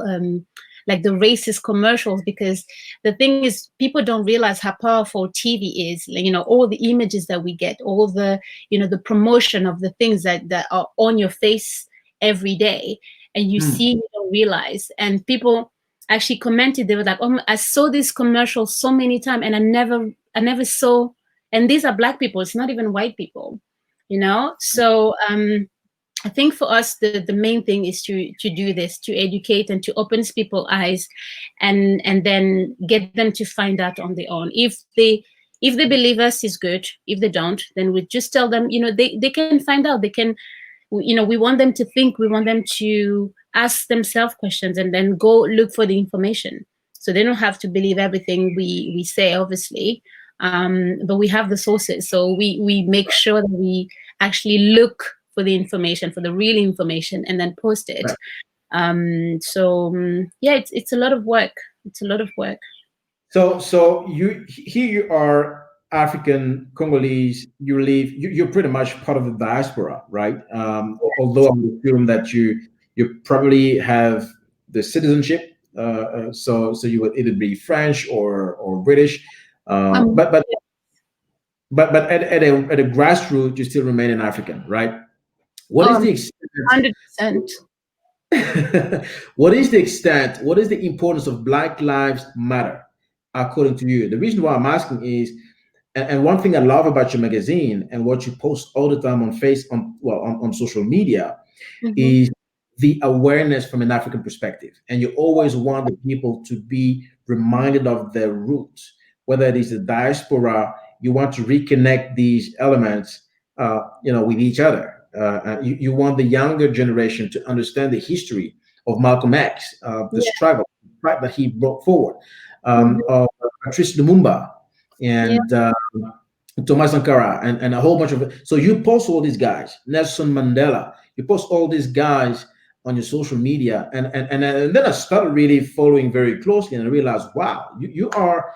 like the racist commercials, because the thing is, people don't realize how powerful TV is. All the images that we get, all the the promotion of the things that are on your face every day, and you see, you don't realize. And people actually commented. They were like, "Oh, I saw this commercial so many times, and I never saw." And these are Black people. It's not even white people, So I think for us, the main thing is to do this, to educate and to open people's eyes, and then get them to find out on their own. If they believe us, is good. If they don't, then we just tell them, they can find out. They can, we want them to think. We want them to ask themselves questions and then go look for the information. So they don't have to believe everything we say, obviously. But we have the sources, so we make sure that we actually look for the information, for the real information, and then post it. Right. It's a lot of work. It's a lot of work.
So you are African Congolese. You're pretty much part of the diaspora, right? Although I'm assuming that you probably have the citizenship, so you would either be French or British. But at a grassroots, you still remain an African, right? What is the extent?
100%.
What is the extent? What is the importance of Black Lives Matter, according to you? The reason why I'm asking is, and one thing I love about your magazine and what you post all the time on social media, is the awareness from an African perspective, and you always want the people to be reminded of their roots. Whether it is the diaspora, you want to reconnect these elements, with each other. You want the younger generation to understand the history of Malcolm X, the struggle that he brought forward, of Patrice Lumumba, and Thomas Sankara, and a whole bunch of it. So you post all these guys, Nelson Mandela, you post all these guys on your social media, and then I started really following very closely, and I realized, wow, you are,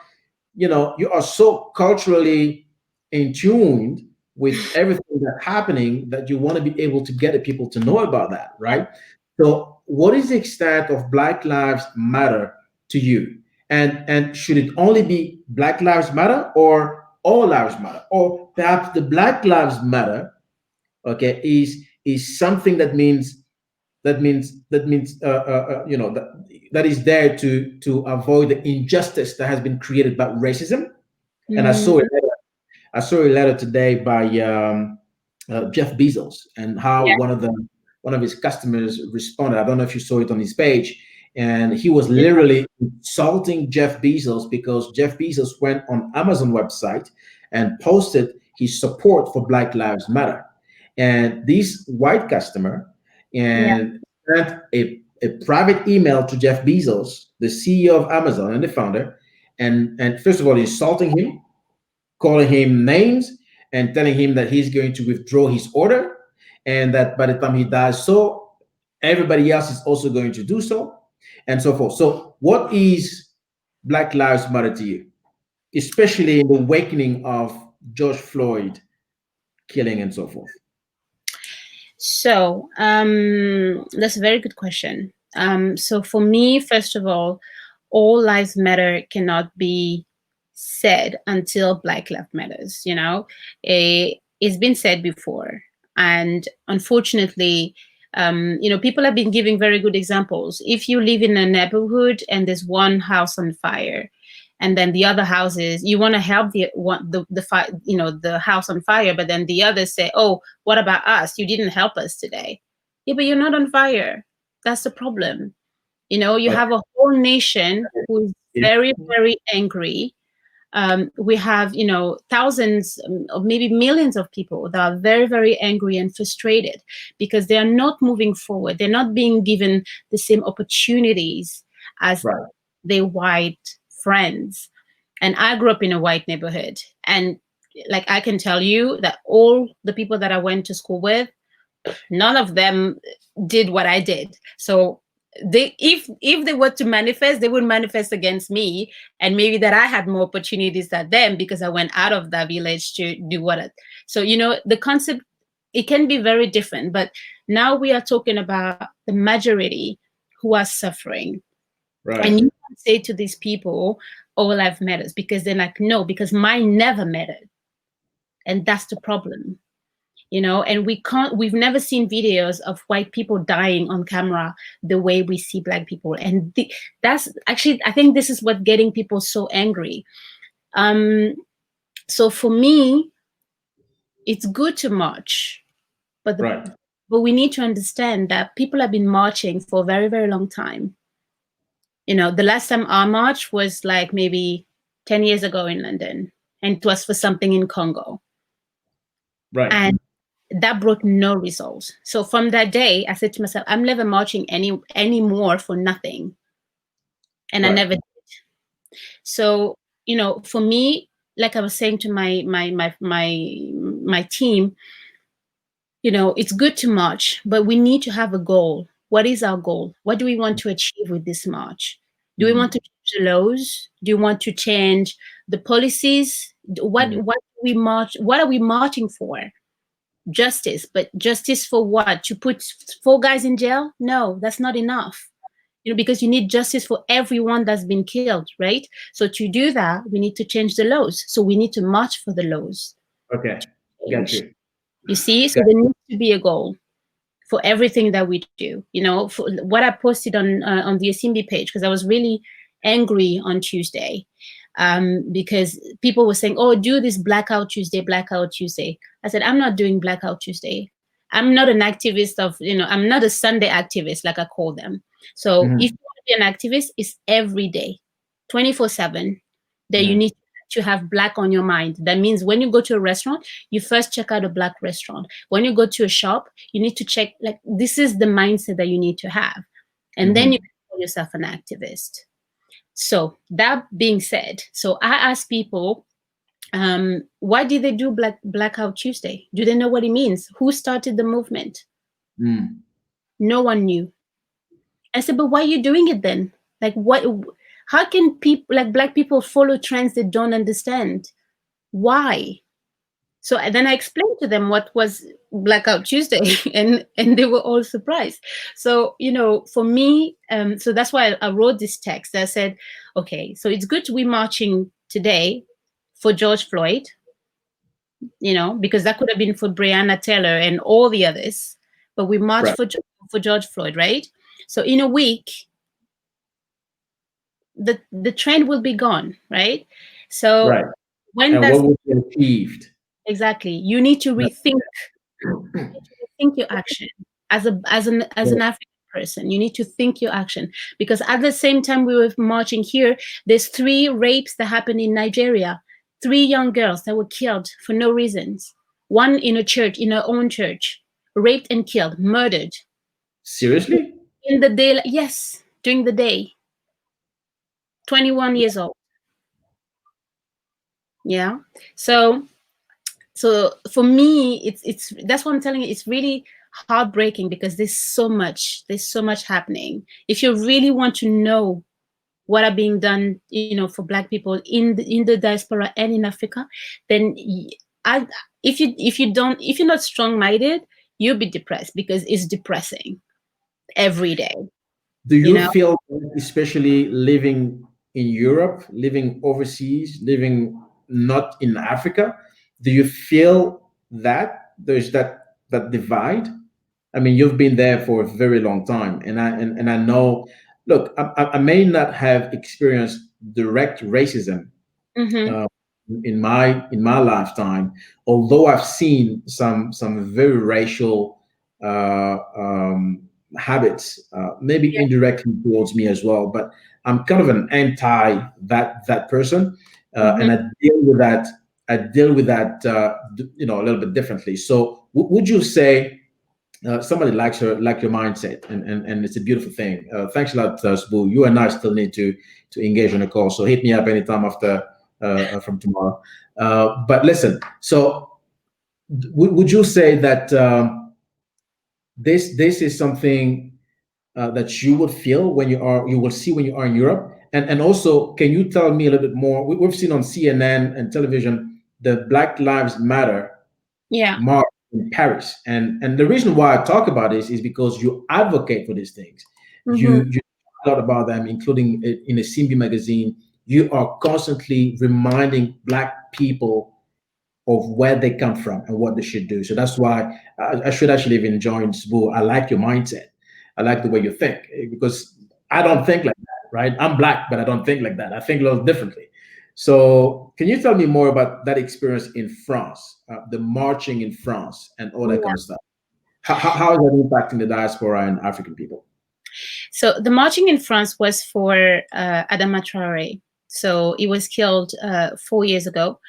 you are so culturally in tune with everything that's happening that you want to be able to get the people to know about that, right? So what is the extent of Black Lives Matter to you? And should it only be Black Lives Matter, or all lives matter, or perhaps the Black Lives Matter, okay, is something that means that is there to avoid the injustice that has been created by racism. And I saw a letter today by Jeff Bezos, and how one of his customers responded. I don't know if you saw it on his page, and he was literally insulting Jeff Bezos because Jeff Bezos went on Amazon website and posted his support for Black Lives Matter. And this white customer sent a private email to Jeff Bezos, the CEO of Amazon and the founder, and first of all insulting him, calling him names, and telling him that he's going to withdraw his order, and that by the time he dies, so everybody else is also going to do so, and so forth. So what is Black Lives Matter to you, especially in the awakening of George Floyd killing and so forth?
So that's a very good question. So for me, first of all lives matter cannot be said until Black Lives Matters. It's been said before, and unfortunately, people have been giving very good examples. If you live in a neighborhood and there's one house on fire, and then the other houses, you want to help the house on fire, but then the others say, "Oh, what about us? You didn't help us today." Yeah, but you're not on fire. That's the problem. You have a whole nation who is very, very angry. We have, thousands or maybe millions of people that are very, very angry and frustrated because they are not moving forward. They're not being given the same opportunities as their white friends. And I grew up in a white neighborhood, and I can tell you that all the people that I went to school with, none of them did what I did. So if they were to manifest, they would manifest against me, and maybe that I had more opportunities than them because I went out of that village to do so the concept, it can be very different, but now we are talking about the majority who are suffering. And you can say to these people, all life matters, because they're like, no, because mine never mattered. And that's the problem. And we've never seen videos of white people dying on camera the way we see Black people. And that's actually, I think this is what's getting people so angry. So for me, it's good to march, but we need to understand that people have been marching for a very, very long time. The last time our march was maybe 10 years ago in London, and it was for something in Congo. And that brought no results. So from that day, I said to myself, I'm never marching anymore for nothing. And I never did. So, for me, like I was saying to my team, it's good to march, but we need to have a goal. What is our goal? What do we want to achieve with this march? Do we want to change the laws? Do you want to change the policies? What do we march? What are we marching for? Justice, but justice for what? To put 4 guys in jail? No, that's not enough. Because you need justice for everyone that's been killed, right? So to do that, we need to change the laws. So we need to march for the laws.
Okay, got you.
You see, so there needs to be a goal for everything that we do. For what I posted on the Esimbi page, because I was really angry on Tuesday, because people were saying, "Oh, do this Blackout Tuesday, Blackout Tuesday." I said, I'm not doing Blackout Tuesday. I'm not an activist I'm not a Sunday activist, like I call them. So if you want to be an activist, it's every day, 24/7, that you need to to have Black on your mind. That means when you go to a restaurant, you first check out a Black restaurant. When you go to a shop, you need to check, like, this is the mindset that you need to have. And then you can call yourself an activist. So that being said, so I ask people, why did they do Blackout Tuesday? Do they know what it means? Who started the movement? No one knew. I said, but why are you doing it then? Like, what? How can people, like Black people, follow trends they don't understand? Why? So then I explained to them what was Blackout Tuesday, and they were all surprised. So, you know, for me, so that's why I wrote this text. I said, okay, so it's good to be marching today for George Floyd, you know, because that could have been for Breonna Taylor and all the others, but we marched for George Floyd, right? So in a week, the trend will be gone, right? So when
and
that's
what was achieved.
Exactly, you need to rethink your action as an African person. You need to think your action, because at the same time we were marching here, there's 3 rapes that happened in Nigeria. 3 young girls that were killed for no reasons. One in a church, in her own church, raped and killed, murdered.
Seriously?
In the day, yes, during the day. 21 years old. Yeah. So for me, it's that's what I'm telling you. It's really heartbreaking because there's so much happening. If you really want to know what are being done, you know, for Black people in the diaspora and in Africa, then if you're not strong-minded, you'll be depressed, because it's depressing every day.
Do you feel, especially living in Europe, living overseas, living not in Africa, do you feel that there's that divide? I mean, you've been there for a very long time, and I know. Look, I may not have experienced direct racism in my lifetime, although I've seen some very racial habits, maybe indirectly towards me as well. But I'm kind of an anti that person, and I deal with that. You know, a little bit differently. So, would you say? Somebody likes your mindset, and it's a beautiful thing. Thanks a lot, Seabee. You and I still need to engage on a call, so hit me up anytime after from tomorrow. But listen, so would you say that this is something that you would feel when you will see when you are in Europe? And also, can you tell me a little bit more? We've seen on CNN and television the Black Lives Matter march in Paris, and the reason why I talk about this is because you advocate for these things. You talk a lot about them, including in Esimbi Magazine. You are constantly reminding Black people of where they come from and what they should do. So that's why I should actually even join Seabee. I like your mindset. I like the way you think, because I don't think like that, right? I'm Black, but I don't think like that. I think a little differently. So can you tell me more about that experience in France, the marching in France and all that kind of stuff? How is that impacting the diaspora and African people?
So the marching in France was for Adama Traoré. So he was killed 4 years ago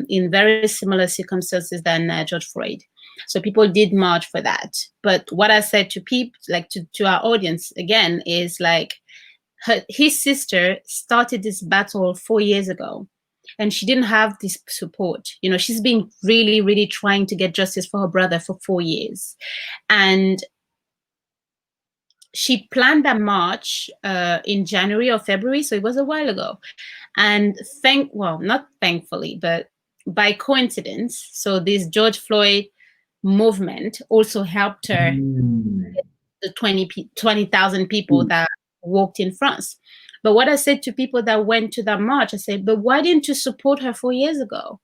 in very similar circumstances than George Floyd. So people did march for that. But what I said to people, like to our audience again, is like, his sister started this battle 4 years ago, and she didn't have this support. You know, she's been really, really trying to get justice for her brother for 4 years. And she planned that march in January or February, so it was a while ago. And not thankfully, but by coincidence, so this George Floyd movement also helped her get the 20,000 people that walked in France. But what I said to people that went to that march, I said, but why didn't you support her 4 years ago?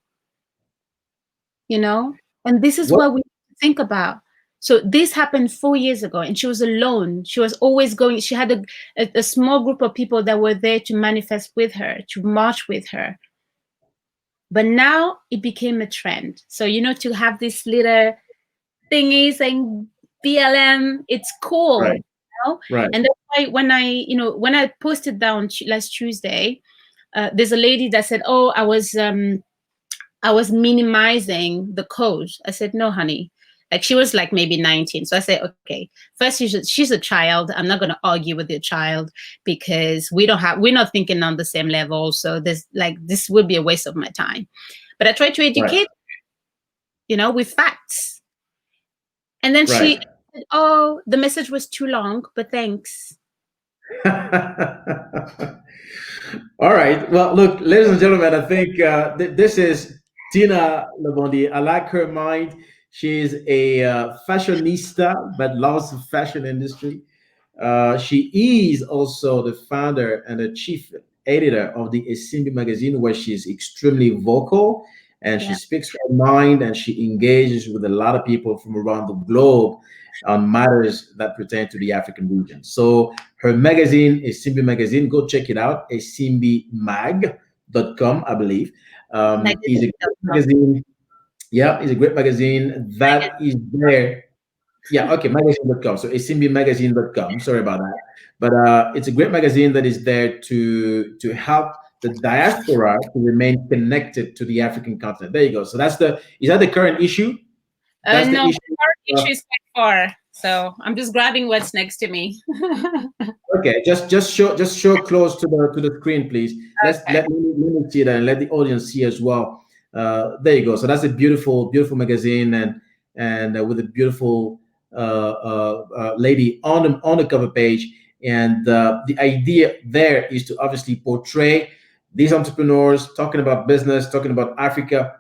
You know, and this is what we think about. So this happened 4 years ago, and she was alone. She was always going. She had a small group of people that were there to manifest with her, to march with her. But now it became a trend. So, you know, to have this little thingy saying BLM, it's cool.
Right.
You know? Right. And that's why when I posted down last Tuesday, there's a lady that said, "Oh, I was minimizing the code." I said, "No, honey." Like, she was like maybe 19. So I said, okay, first, she's a child. I'm not going to argue with your child because we're not thinking on the same level. So this would be a waste of my time. But I tried to educate, with facts. And then she said, "Oh, the message was too long, but thanks."
All right. Well, look, ladies and gentlemen, I think this is Tina Lobondi. I like her mind. She's a fashionista, but loves the fashion industry. She is also the founder and the chief editor of the Esimbi Magazine, where she's extremely vocal and she speaks her mind and she engages with a lot of people from around the globe on matters that pertain to the African region. So her magazine, Esimbi Magazine, go check it out, esimbimag.com, I believe. Is a great magazine. Yeah, it's a great magazine that is there. Yeah, okay, magazine.com. So esimbimagazine.com. Sorry about that. But it's a great magazine that is there to help the diaspora to remain connected to the African continent. There you go. So is that the current issue? That's
No,
the issue.
the current issue is quite far. So I'm just grabbing what's next to me.
Okay, just show close to the screen, please. Let me see that and let the audience see as well. There you go. So that's a beautiful magazine and with a beautiful lady on the cover page. And the idea there is to obviously portray these entrepreneurs talking about business, talking about Africa,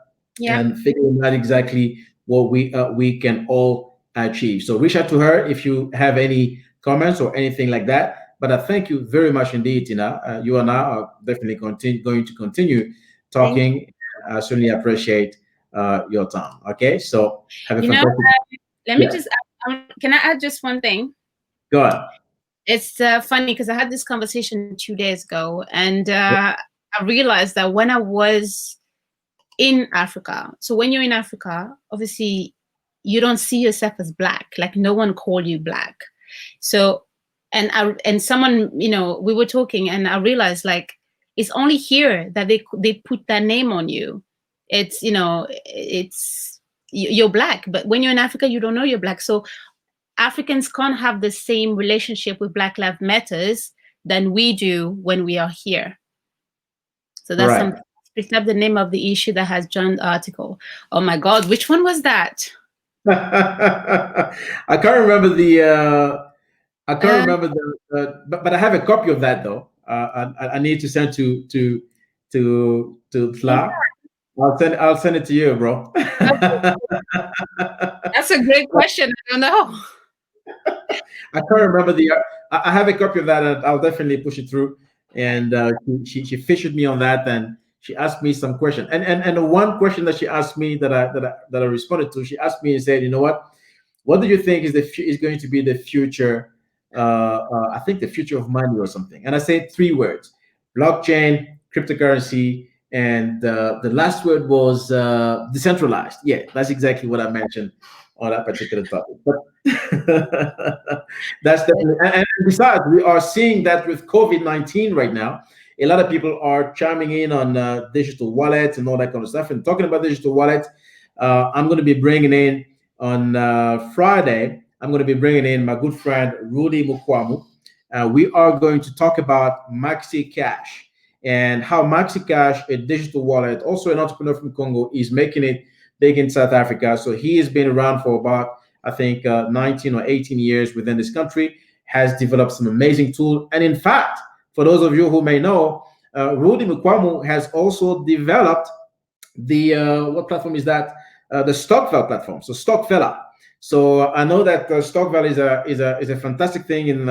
and figuring out exactly what we can all achieve. So reach out to her if you have any comments or anything like that. But I thank you very much indeed, Tina. You and I are definitely going to continue talking. I certainly appreciate your time. Okay, so have a fantastic.
Let me just can I add just one thing?
Go on.
It's funny because I had this conversation 2 days ago, and I realized that when I was in Africa, so when you're in Africa, obviously you don't see yourself as Black. Like, no one called you Black. So, and someone, we were talking, and I realized, like, it's only here that they put that name on you. It's, you're Black, but when you're in Africa, you don't know you're Black. So Africans can't have the same relationship with Black Lives Matters than we do when we are here. So that's something. Picking up the name of the issue that has joined the article. Oh my God, which one was that?
I can't remember but I have a copy of that though. I need to send to Tla. I'll send it to you, bro.
That's a great question. I don't know.
I can't remember I have a copy of that, and I'll definitely push it through. And she featured me on that, and she asked me some question. And the one question that she asked me that I responded to, she asked me and said, what do you think is going to be the future? I think the future of money or something. And I said 3 words: blockchain, cryptocurrency, and the last word was decentralized. Yeah, that's exactly what I mentioned on that particular topic. But that's definitely, and besides, we are seeing that with COVID-19 right now, a lot of people are chiming in on digital wallets and all that kind of stuff. And talking about digital wallets, I'm going to be bringing in on Friday, I'm going to be bringing in my good friend, Rudy Mukwamu. We are going to talk about Maxi Cash and how Maxi Cash, a digital wallet, also an entrepreneur from Congo, is making it big in South Africa. So he has been around for about, I think, 19 or 18 years within this country, has developed some amazing tools. And in fact, for those of you who may know, Rudy Mukwamu has also developed the, what platform is that? The Stockville platform. So Stockville. So I know that Stockville is a fantastic thing in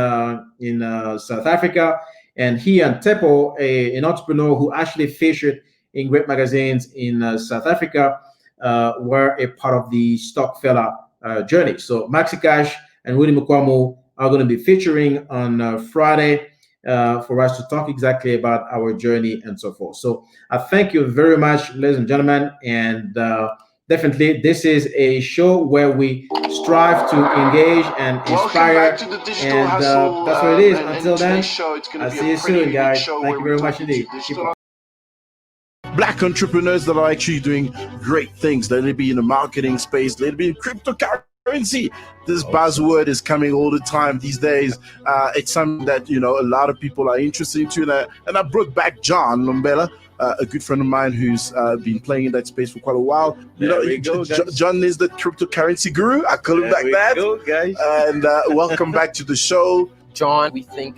South Africa. And he and Tepo, an entrepreneur who actually featured in great magazines in South Africa, were a part of the Stockville journey. So Maxi Cash and Rudy Mukwamu are going to be featuring on Friday for us to talk exactly about our journey and so forth. So I thank you very much, ladies and gentlemen, and definitely this is a show where we strive to engage and inspire, and that's what it is. Until then, I'll see you soon, guys. Thank you very much indeed.
black entrepreneurs that are actually doing great things. Let it be in the marketing space, let it be in cryptocurrency. This buzzword is coming all the time these days. It's something that a lot of people are interested into, and I brought back John Lombela, a good friend of mine who's been playing in that space for quite a while. John is the cryptocurrency guru. I call him that.
Go, guys.
And welcome back to the show.
John, we think,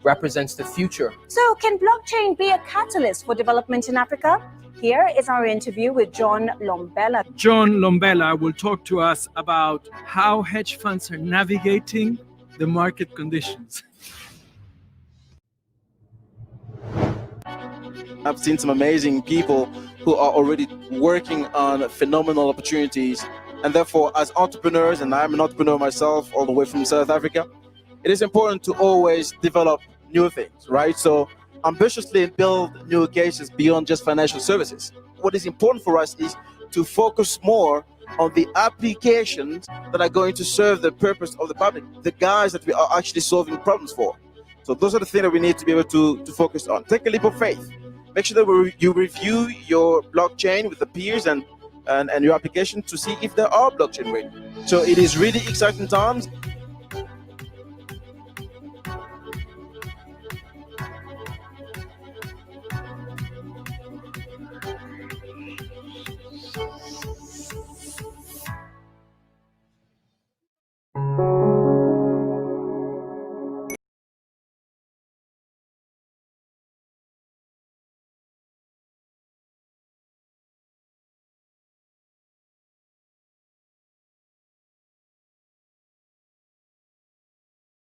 represents the future.
So, can blockchain be a catalyst for development in Africa? Here is our interview with John Lombela.
John Lombela will talk to us about how hedge funds are navigating the market conditions.
I've seen some amazing people who are already working on phenomenal opportunities. And therefore, as entrepreneurs, and I'm an entrepreneur myself, all the way from South Africa, it is important to always develop new things, right? So ambitiously build new cases beyond just financial services. What is important for us is to focus more on the applications that are going to serve the purpose of the public, the guys that we are actually solving problems for. So those are the things that we need to be able to focus on. Take a leap of faith. Make sure that you review your blockchain with the peers and your application to see if they are blockchain ready. So it is really exciting times.